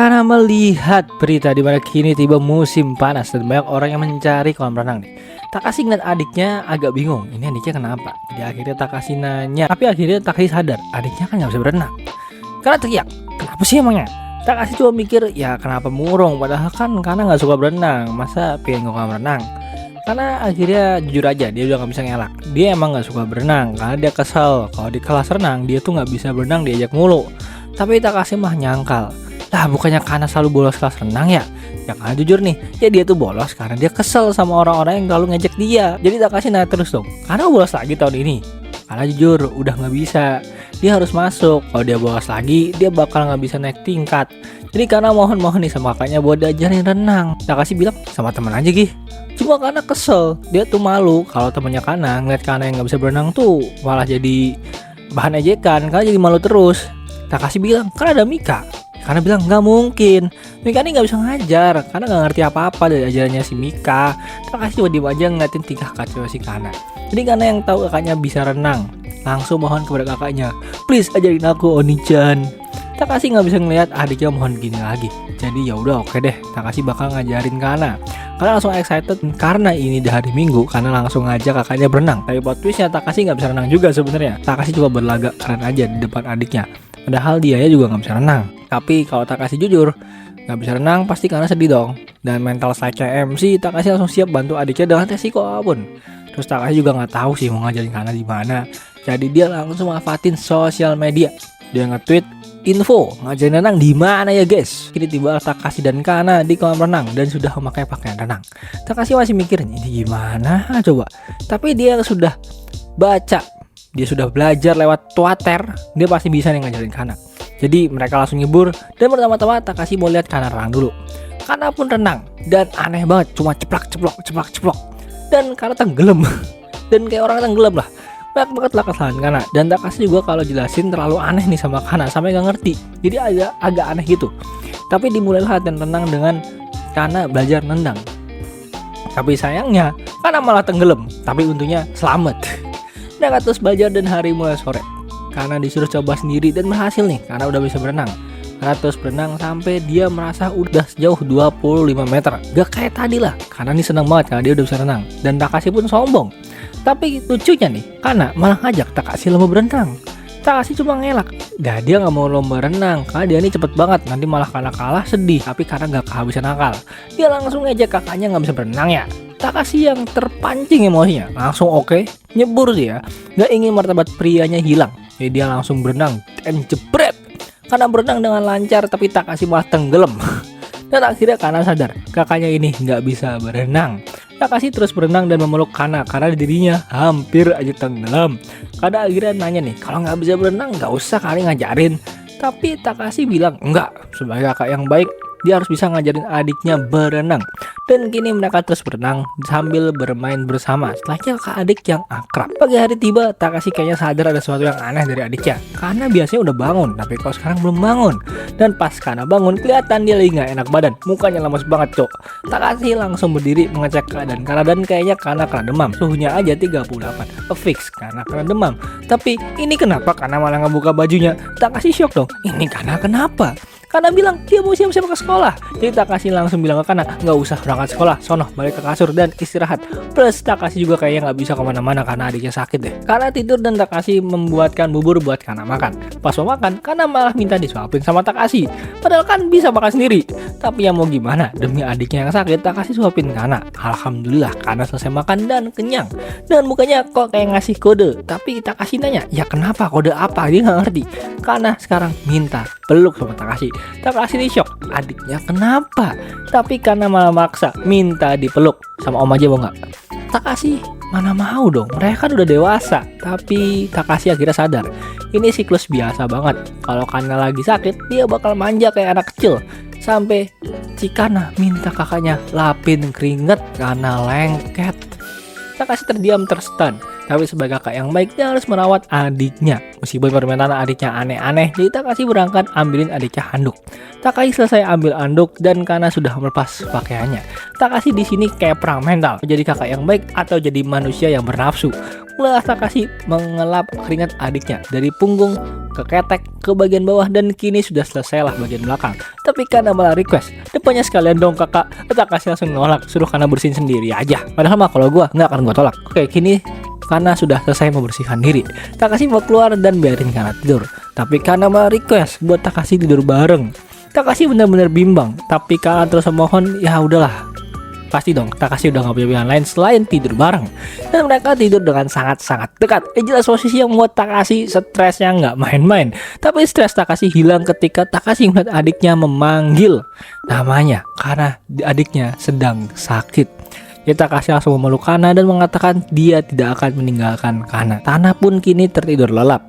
Karena melihat berita di mana kini tiba musim panas dan banyak orang yang mencari kolam renang nih. Takashi ngeliat adiknya agak bingung, ini adiknya kenapa? Jadi akhirnya Takashi nanya, tapi akhirnya Takashi sadar adiknya kan nggak bisa berenang. Karena teriak, kenapa sih emangnya? Takashi cuma mikir, ya kenapa murung? Padahal kan karena nggak suka berenang, masa pengen ke kolam renang? Karena akhirnya jujur aja dia udah nggak bisa ngelak. Dia emang nggak suka berenang karena dia kesel kalau di kelas renang dia tuh nggak bisa berenang, diajak mulu. Tapi Takashi mah nyangkal. Lah bukannya karena selalu bolos kelas renang ya? Ya karena jujur nih, ya dia tuh bolos karena dia kesel sama orang-orang yang selalu ngejek dia. Jadi Takashi nanya terus dong, karena bolos lagi tahun ini? Karena jujur udah nggak bisa, dia harus masuk. Kalau dia bolos lagi, dia bakal nggak bisa naik tingkat. Jadi karena mohon nih sama kakaknya buat diajarin renang. Takashi bilang sama teman aja Gih. Cuma karena kesel, dia tuh malu kalau temannya Kana ngeliat Kana yang nggak bisa berenang tuh malah jadi bahan ejekan, karena jadi malu terus. Takashi bilang, kan ada Mika. Karena bilang nggak mungkin, Mika ini nggak bisa ngajar karena nggak ngerti apa-apa dari ajarannya si Mika. Takashi tiba-tiba aja ngeliatin tingkah kacau si Kana. Jadi Kana yang tahu kakaknya bisa renang, langsung mohon kepada kakaknya, please ajarin aku Oni-chan. Takashi nggak bisa ngeliat adiknya mohon gini lagi. Jadi ya udah oke deh, Takashi bakal ngajarin Kana. Karena langsung excited karena ini di hari Minggu, karena langsung ngajak kakaknya berenang. Tapi plot twistnya Takashi nggak bisa renang juga sebenarnya. Takashi coba berlagak keren aja di depan adiknya. Padahal dia juga nggak bisa renang. Tapi kalau Takashi jujur nggak bisa renang pasti karena sedih dong. Dan mental side-nya MC, Takashi langsung siap bantu adiknya dengan resiko apapun. Terus Takashi juga nggak tahu sih mau ngajarin Kana di mana. Jadi dia langsung manfaatin sosial media. Dia nge-tweet info ngajarin renang di mana ya guys. Kini tiba Takashi dan Kana di kolam renang dan sudah memakai pakaian renang. Takashi masih mikir ini gimana coba. Tapi dia sudah baca, dia sudah belajar lewat Twitter, dia pasti bisa nih ngajarin Kana. Jadi mereka langsung nyebur dan pertama-tama Takashi mau lihat Kana renang dulu. Kana pun renang dan aneh banget, cuma ceplok. Dan Kana tenggelam. Dan kayak orang tenggelam lah. Banyak banget lah kesalahan Kana. Dan Takashi juga kalau jelasin terlalu aneh nih sama Kana sampai gak ngerti. Jadi agak aneh gitu. Tapi dimulai latihan renang dengan Kana belajar nendang. Tapi sayangnya Kana malah tenggelam. Tapi untungnya selamat. Mereka terus belajar dan hari mulai sore. Kana disuruh coba sendiri dan berhasil nih karena udah bisa berenang. Kana terus berenang sampai dia merasa udah sejauh 25 meter. Gak kayak tadi lah. Kana nih seneng banget karena dia udah bisa renang. Dan Takashi pun sombong. Tapi lucunya nih, Kana malah ngajak Takashi lomba berenang. Takashi cuma ngelak. Dia gak mau lomba renang karena dia ini cepet banget. Nanti malah Kana kalah sedih. Tapi karena gak kehabisan akal, dia langsung ngejek kakaknya gak bisa berenang ya. Takashi yang terpancing emosinya langsung oke, nyebur dia. Gak ingin martabat prianya hilang. Jadi dia langsung berenang dan jebret. Kana berenang dengan lancar tapi Takashi malah tenggelam. Dan akhirnya Kana sadar kakaknya ini nggak bisa berenang. Takashi terus berenang dan memeluk Kana karena dirinya hampir aja tenggelam. Kana akhirnya nanya nih, kalau nggak bisa berenang nggak usah kali ngajarin. Tapi Takashi bilang enggak, sebagai kakak yang baik dia harus bisa ngajarin adiknya berenang. Dan kini mereka terus berenang sambil bermain bersama. Setelahnya kakak adik yang akrab. Pagi hari tiba, Takashi kayaknya sadar ada sesuatu yang aneh dari adiknya. Karena biasanya udah bangun, tapi kalau sekarang belum bangun. Dan pas Kana bangun, kelihatan dia lagi gak enak badan. Mukanya lemas banget cok. Takashi langsung berdiri mengecek keadaan Kana dan kayaknya Kana kena demam. Suhunya aja 38. Fix Kana kena demam. Tapi ini kenapa Kana malah ngebuka bajunya? Takashi shock dong. Ini Kana kenapa? Kana bilang dia mau siap-siap ke sekolah. Jadi Takashi langsung bilang ke Kana, nggak usah berangkat sekolah, sono balik ke kasur dan istirahat. Plus Takashi juga kayaknya nggak bisa kemana-mana karena adiknya sakit deh. Kana tidur dan Takashi membuatkan bubur buat Kana makan. Pas mau makan, Kana malah minta disuapin sama Takashi. Padahal kan bisa makan sendiri. Tapi ya mau gimana, demi adiknya yang sakit, Takashi suapin Kana. Alhamdulillah Kana selesai makan dan kenyang. Dan mukanya kok kayak ngasih kode. Tapi Takashi nanya, ya kenapa, kode apa? Dia nggak ngerti. Kana sekarang minta peluk sama Takashi. Takashi di shock, adiknya kenapa? Tapi karena malah maksa minta dipeluk sama om aja mau nggak? Takashi mana mau dong, mereka kan udah dewasa. Tapi Takashi akhirnya sadar, ini siklus biasa banget. Kalau Kana lagi sakit, dia bakal manja kayak anak kecil. Sampai si Kana minta kakaknya lapin keringet karena lengket. Takashi terdiam terstun. Tapi sebagai kakak yang baik, dia harus merawat adiknya. Meskipun permintaan adiknya aneh-aneh, jadi Takashi berangkat ambilin adiknya handuk. Takashi selesai ambil handuk dan Kana sudah melepas pakaiannya. Takashi di sini kayak perang mental, jadi kakak yang baik atau jadi manusia yang bernafsu. Mulai Takashi mengelap keringat adiknya dari punggung ke ketek ke bagian bawah dan kini sudah selesailah bagian belakang. Tapi Kana malah request, depannya sekalian dong kakak. Takashi langsung nolak, suruh Kana bersihin sendiri aja. Padahal mah kalau gua nggak akan gua tolak. Oke, kini Kana sudah selesai membersihkan diri. Takashi mau keluar dan biarin Kana tidur. Tapi Kana malah request buat Takashi tidur bareng. Takashi benar-benar bimbang. Tapi Kana terus memohon, ya udahlah. Pasti dong, Takashi udah gak punya pilihan lain selain tidur bareng. Dan mereka tidur dengan sangat-sangat dekat. Jelas posisi yang membuat Takashi stresnya nggak main-main. Tapi stres Takashi hilang ketika Takashi melihat adiknya memanggil namanya karena adiknya sedang sakit. Ya, Takashi langsung memeluk Kana dan mengatakan dia tidak akan meninggalkan Kana. Kana pun kini tertidur lelap.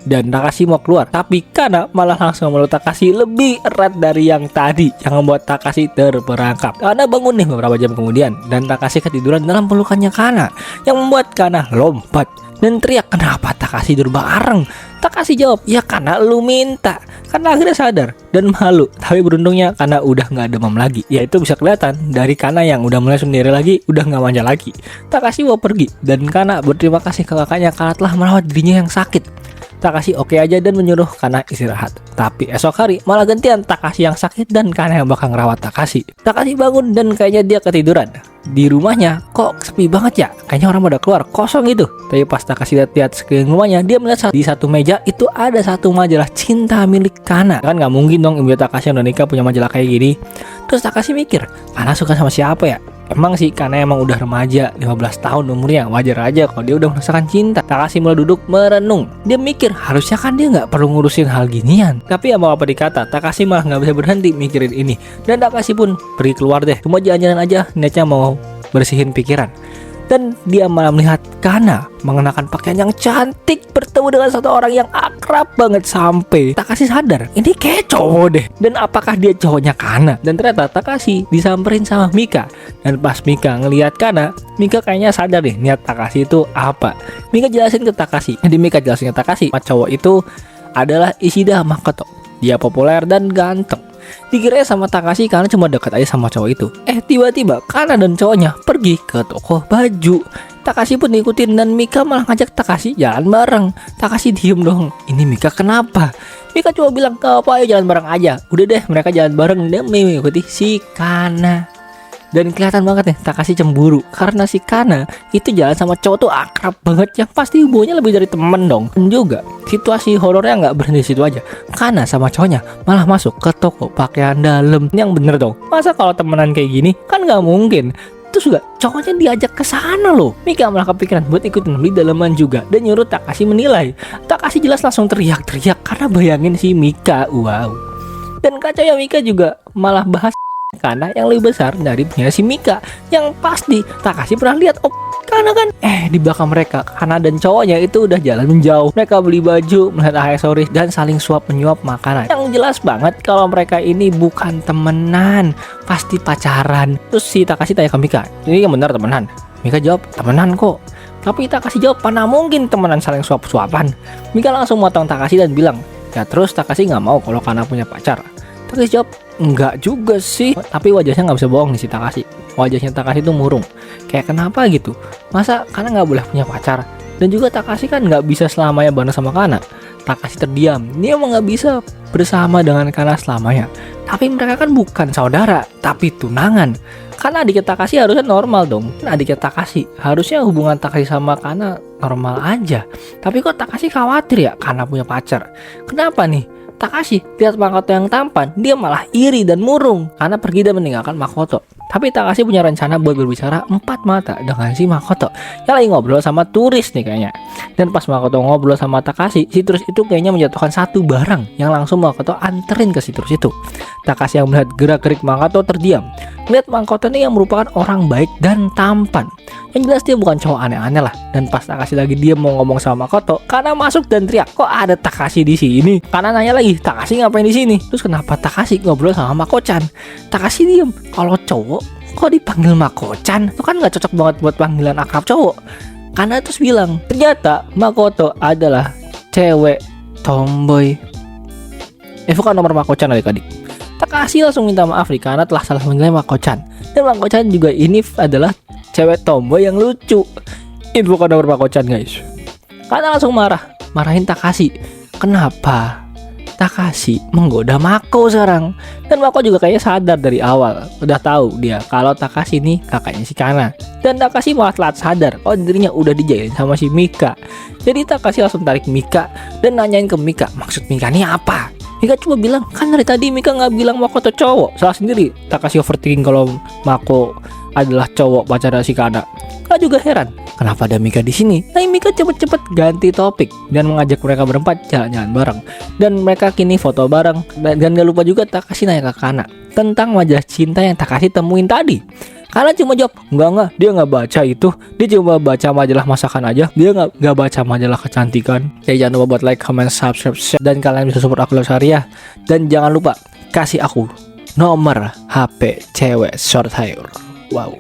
Dan Takashi mau keluar, tapi Kana malah langsung memeluk Takashi lebih erat dari yang tadi, yang membuat Takashi terperangkap. Kana bangun nih beberapa jam kemudian, dan Takashi ketiduran dalam pelukannya Kana, yang membuat Kana lompat dan teriak, kenapa Takashi tidur bareng? Takashi jawab, ya Kana lu minta. Kana akhirnya sadar dan malu, tapi beruntungnya Kana udah nggak demam lagi. Ya itu bisa kelihatan dari Kana yang udah mulai sendiri lagi, udah nggak manja lagi. Takashi mau pergi dan Kana berterima kasih ke kakaknya karena telah merawat dirinya yang sakit. Takashi oke aja dan menyuruh Kana istirahat. Tapi esok hari malah gantian Takashi yang sakit dan Kana yang bakal ngerawat Takashi. Takashi bangun dan kayaknya dia ketiduran. Di rumahnya kok sepi banget ya, kayaknya orang pada keluar, kosong gitu. Tapi pas Takashi lihat sekeliling rumahnya, dia melihat di satu meja itu ada satu majalah cinta milik Kana. Kan nggak mungkin dong ibu Takashi yang udah nikah punya majalah kayak gini. Terus Takashi mikir, Kana suka sama siapa ya? Emang sih Kana emang udah remaja, 15 tahun umurnya, wajar aja kalau dia udah merasakan cinta. Takashi mulai duduk merenung. Dia mikir harusnya kan dia nggak perlu ngurusin hal ginian. Tapi ya mau apa dikata, Takashi malah nggak bisa berhenti mikirin ini. Dan Takashi pun pergi keluar deh, cuma jalan-jalan aja, niatnya mau bersihin pikiran. Dan dia malah melihat Kana mengenakan pakaian yang cantik bertemu dengan satu orang yang akrab banget sampai Takashi sadar ini kayak cowok deh. Dan apakah dia cowoknya Kana? Dan ternyata Takashi disamperin sama Mika. Dan pas Mika ngelihat Kana, Mika kayaknya sadar deh niat Takashi itu apa. Mika jelasin ke Takashi. Jadi Mika jelasin ke Takashi, cowok itu adalah Ishida Makoto. Dia populer dan ganteng. Dikira sama Takashi karena cuma dekat aja sama cowok itu. Tiba-tiba Kana dan cowoknya pergi ke toko baju. Takashi pun ikutin dan Mika malah ngajak Takashi jalan bareng. Takashi diem dong. Ini Mika kenapa? Mika cuma bilang, apa ayo jalan bareng aja. Udah deh mereka jalan bareng demi mengikuti si Kana. Dan kelihatan banget nih Takashi cemburu karena si Kana itu jalan sama cowok tuh akrab banget, yang pasti hubungannya lebih dari temen dong. Dan juga situasi horornya nggak berhenti di situ aja. Kana sama cowoknya malah masuk ke toko pakaian dalam. Yang bener dong, masa kalau temenan kayak gini kan nggak mungkin. Terus juga cowoknya diajak ke sana loh. Mika malah kepikiran buat ikutin beli daleman juga dan nyuruh Takashi menilai. Takashi jelas langsung teriak-teriak karena bayangin si Mika. Wow. Dan kacaunya Mika juga malah bahas Kana yang lebih besar dari punya si Mika. Yang pasti Takashi pernah lihat Kana kan. Di belakang mereka Kana dan cowoknya itu udah jalan menjauh. Mereka beli baju, melihat aksesoris dan saling suap menyuap makanan. Yang jelas banget kalau mereka ini bukan temenan, pasti pacaran. Terus si Takashi tanya ke Mika, ini yang benar temenan? Mika jawab, temenan kok. Tapi Takashi jawab, mana mungkin temenan saling suap-suapan. Mika langsung motong Takashi dan bilang, ya terus Takashi nggak mau kalau Kana punya pacar. Takashi jawab, enggak juga sih. Tapi wajahnya nggak bisa bohong nih si Takashi. Wajahnya Takashi itu murung. Kayak kenapa gitu? Masa Kana nggak boleh punya pacar? Dan juga Takashi kan nggak bisa selamanya bareng sama Kana. Takashi terdiam. Dia emang nggak bisa bersama dengan Kana selamanya. Tapi mereka kan bukan saudara, tapi tunangan. Karena adiknya Takashi harusnya normal dong. Adiknya Takashi harusnya hubungan Takashi sama Kana normal aja. Tapi kok Takashi khawatir ya Kana punya pacar? Kenapa nih? Takashi lihat Makoto yang tampan, dia malah iri dan murung karena pergi dan meninggalkan Makoto. Tapi Takashi punya rencana buat berbicara empat mata dengan si Makoto yang lagi ngobrol sama turis nih kayaknya. Dan pas Makoto ngobrol sama Takashi, si turis itu kayaknya menjatuhkan satu barang yang langsung Makoto anterin ke si turis itu. Takashi yang melihat gerak-gerik Makoto terdiam. Melihat Makoto ini yang merupakan orang baik dan tampan. Yang jelas dia bukan cowok aneh-aneh lah. Dan pas Takashi lagi dia mau ngomong sama Makoto, Kana masuk dan teriak, kok ada Takashi di sini? Kana nanya lagi, Takashi ngapain di sini? Terus kenapa Takashi ngobrol sama Mako-chan? Takashi diem. Kalau cowok kok dipanggil Mako-chan? Itu kan nggak cocok banget buat panggilan akrab cowok. Kana terus bilang, ternyata Makoto adalah cewek tomboy. Bukan nomor Mako-chan adik-adik. Takashi langsung minta maaf nih karena telah salah menilai Mako-chan. Dan Mako-chan juga ini adalah cewek tomboy yang lucu. Ini bukan nomor Mako-chan guys. Karena langsung marahin Takashi. Kenapa Takashi menggoda Mako sekarang? Dan Mako juga kayaknya sadar dari awal, udah tahu dia kalau Takashi ini kakaknya si Kana. Dan Takashi malah telat sadar kalau dirinya udah dijailin sama si Mika. Jadi Takashi langsung tarik Mika dan nanyain ke Mika, maksud Mika ini apa? Mika cuma bilang, kan dari tadi Mika nggak bilang Makoto cowok. Salah sendiri Takashi overthinking kalau Mako adalah cowok pacarnya si Kana. Kak juga heran, kenapa ada Mika di sini? Tapi Mika cepet-cepet ganti topik dan mengajak mereka berempat jalan-jalan bareng. Dan mereka kini foto bareng. Dan gak lupa juga Takashi nanya ke Kana tentang majalah cinta yang Takashi temuin tadi. Kana cuma jawab, enggak, dia nggak baca itu. Dia cuma baca majalah masakan aja. Dia nggak baca majalah kecantikan. Jadi jangan lupa buat like, comment, subscribe, share. Dan kalian bisa support aku lewat Syariah. Dan jangan lupa kasih aku nomor HP cewek short hair. Wow.